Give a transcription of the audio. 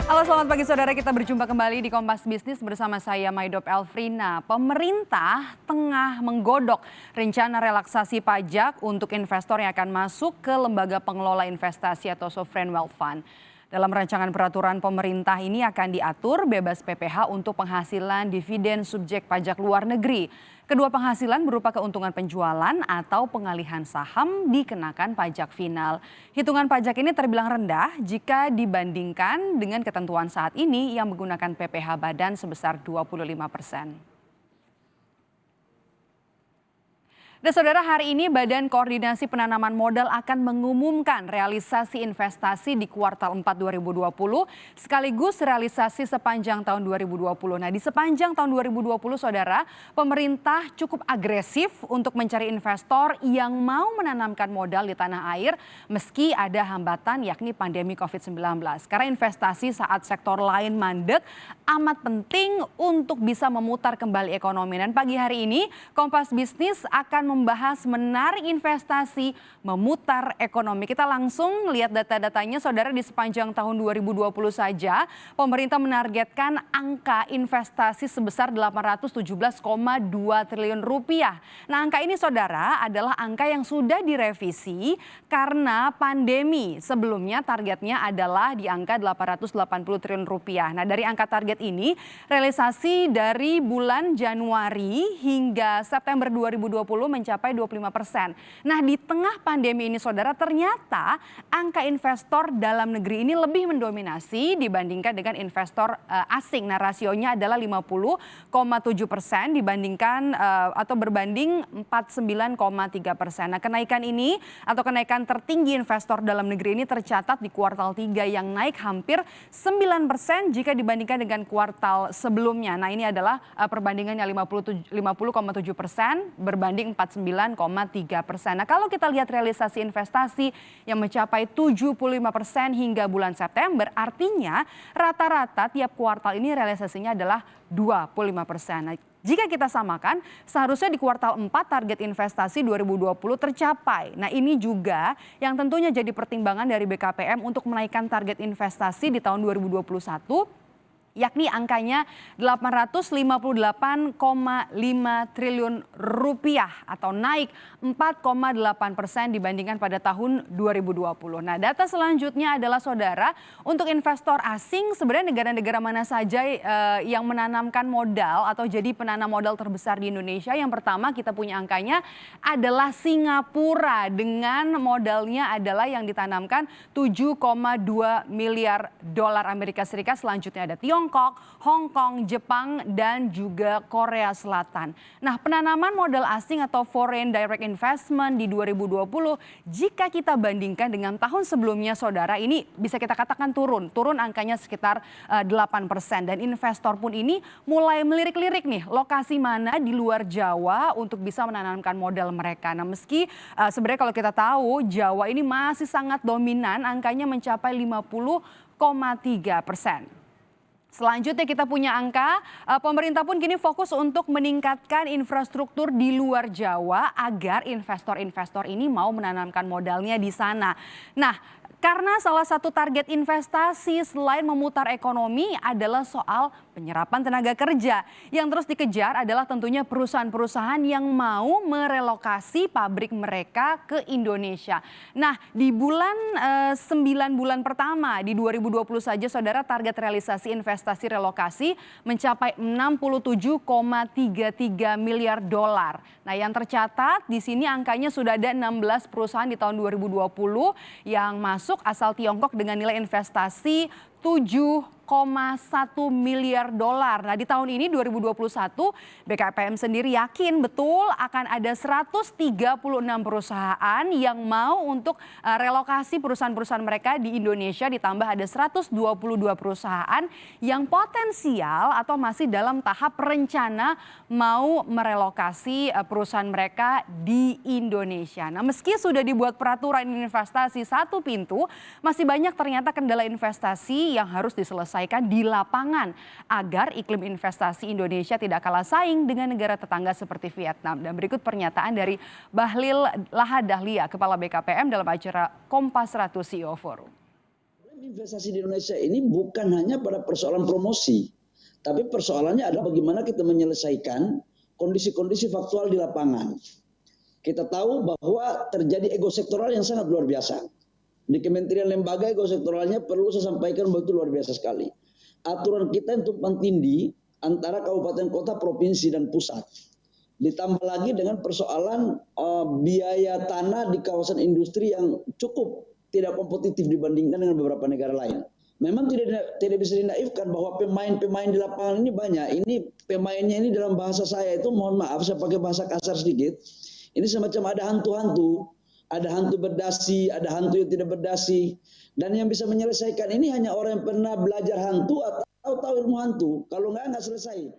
Halo selamat pagi saudara, kita berjumpa kembali di Kompas Bisnis bersama saya Maidop Elfrina. Pemerintah tengah menggodok rencana relaksasi pajak untuk investor yang akan masuk ke lembaga pengelola investasi atau sovereign wealth fund. Dalam rancangan peraturan pemerintah ini akan diatur bebas PPh untuk penghasilan dividen subjek pajak luar negeri. Kedua penghasilan berupa keuntungan penjualan atau pengalihan saham dikenakan pajak final. Hitungan pajak ini terbilang rendah jika dibandingkan dengan ketentuan saat ini yang menggunakan PPh badan sebesar 25%. Dan saudara, hari ini Badan Koordinasi Penanaman Modal akan mengumumkan realisasi investasi di kuartal 4 2020 sekaligus realisasi sepanjang tahun 2020. Nah, di sepanjang tahun 2020 saudara, pemerintah cukup agresif untuk mencari investor yang mau menanamkan modal di tanah air meski ada hambatan yakni pandemi COVID-19. Karena investasi saat sektor lain mandek amat penting untuk bisa memutar kembali ekonomi. Dan pagi hari ini Kompas Bisnis akan membahas menarik investasi, memutar ekonomi. Kita langsung lihat data-datanya saudara. Di sepanjang tahun 2020 saja pemerintah menargetkan angka investasi sebesar 817,2 triliun rupiah. Nah, angka ini saudara adalah angka yang sudah direvisi karena pandemi. Sebelumnya targetnya adalah di angka 880 triliun rupiah. Nah, dari angka target ini realisasi dari bulan Januari hingga September 2020 mencapai 25%. Nah, di tengah pandemi ini saudara, ternyata angka investor dalam negeri ini lebih mendominasi dibandingkan dengan investor asing. Nah, rasionya adalah 50,7% dibandingkan atau berbanding 49,3%. Nah, kenaikan ini atau kenaikan tertinggi investor dalam negeri ini tercatat di kuartal 3 yang naik hampir 9% jika dibandingkan dengan kuartal sebelumnya. Nah, ini adalah perbandingannya 50,7% berbanding 49,3%. Nah, kalau kita lihat realisasi investasi yang mencapai 75% hingga bulan September, artinya rata-rata tiap kuartal ini realisasinya adalah 25%. Nah, jika kita samakan, seharusnya di kuartal 4 target investasi 2020 tercapai. Nah, ini juga yang tentunya jadi pertimbangan dari BKPM untuk menaikkan target investasi di tahun 2021. Yakni angkanya 858,5 triliun rupiah atau naik 4,8% dibandingkan pada tahun 2020. Nah, data selanjutnya adalah saudara, untuk investor asing sebenarnya negara-negara mana saja yang menanamkan modal atau jadi penanam modal terbesar di Indonesia. Yang pertama kita punya angkanya adalah Singapura dengan modalnya adalah yang ditanamkan 7,2 miliar dolar Amerika Serikat. Selanjutnya ada Tiongkok, Hong Kong, Jepang, dan juga Korea Selatan. Nah, penanaman modal asing atau foreign direct investment di 2020 jika kita bandingkan dengan tahun sebelumnya saudara, ini bisa kita katakan turun angkanya sekitar 8%. Dan investor pun ini mulai melirik-lirik nih lokasi mana di luar Jawa untuk bisa menanamkan modal mereka. Nah, meski sebenarnya kalau kita tahu Jawa ini masih sangat dominan, angkanya mencapai 50,3%. Selanjutnya kita punya angka, pemerintah pun kini fokus untuk meningkatkan infrastruktur di luar Jawa agar investor-investor ini mau menanamkan modalnya di sana. Nah, karena salah satu target investasi selain memutar ekonomi adalah soal penyerapan tenaga kerja. Yang terus dikejar adalah tentunya perusahaan-perusahaan yang mau merelokasi pabrik mereka ke Indonesia. Nah, di 9 bulan pertama di 2020 saja saudara, target realisasi investasi relokasi mencapai 67,33 miliar dolar. Nah, yang tercatat di sini angkanya sudah ada 16 perusahaan di tahun 2020 yang masuk asal Tiongkok dengan nilai investasi 7,1 miliar dolar. Nah, di tahun ini 2021 BKPM sendiri yakin betul akan ada 136 perusahaan yang mau untuk relokasi perusahaan-perusahaan mereka di Indonesia, ditambah ada 122 perusahaan yang potensial atau masih dalam tahap rencana mau merelokasi perusahaan mereka di Indonesia. Nah, meski sudah dibuat peraturan investasi satu pintu, masih banyak ternyata kendala investasi yang harus diselesaikan di lapangan agar iklim investasi Indonesia tidak kalah saing dengan negara tetangga seperti Vietnam. Dan berikut pernyataan dari Bahlil Lahadahlia, Kepala BKPM dalam acara Kompas 100 CEO Forum. Investasi di Indonesia ini bukan hanya pada persoalan promosi, tapi persoalannya adalah bagaimana kita menyelesaikan kondisi-kondisi faktual di lapangan. Kita tahu bahwa terjadi ego sektoral yang sangat luar biasa. Di kementerian lembaga ego sektoralnya perlu saya sampaikan bahwa itu luar biasa sekali. Aturan kita untuk pantindi antara kabupaten kota, provinsi, dan pusat. Ditambah lagi dengan persoalan biaya tanah di kawasan industri yang cukup tidak kompetitif dibandingkan dengan beberapa negara lain. Memang tidak bisa dinaifkan bahwa pemain-pemain di lapangan ini banyak. Ini pemainnya ini dalam bahasa saya itu, mohon maaf saya pakai bahasa kasar sedikit. Ini semacam ada hantu-hantu, ada hantu berdasi, ada hantu yang tidak berdasi. Dan yang bisa menyelesaikan ini hanya orang yang pernah belajar hantu atau tahu ilmu hantu. Kalau nggak selesai.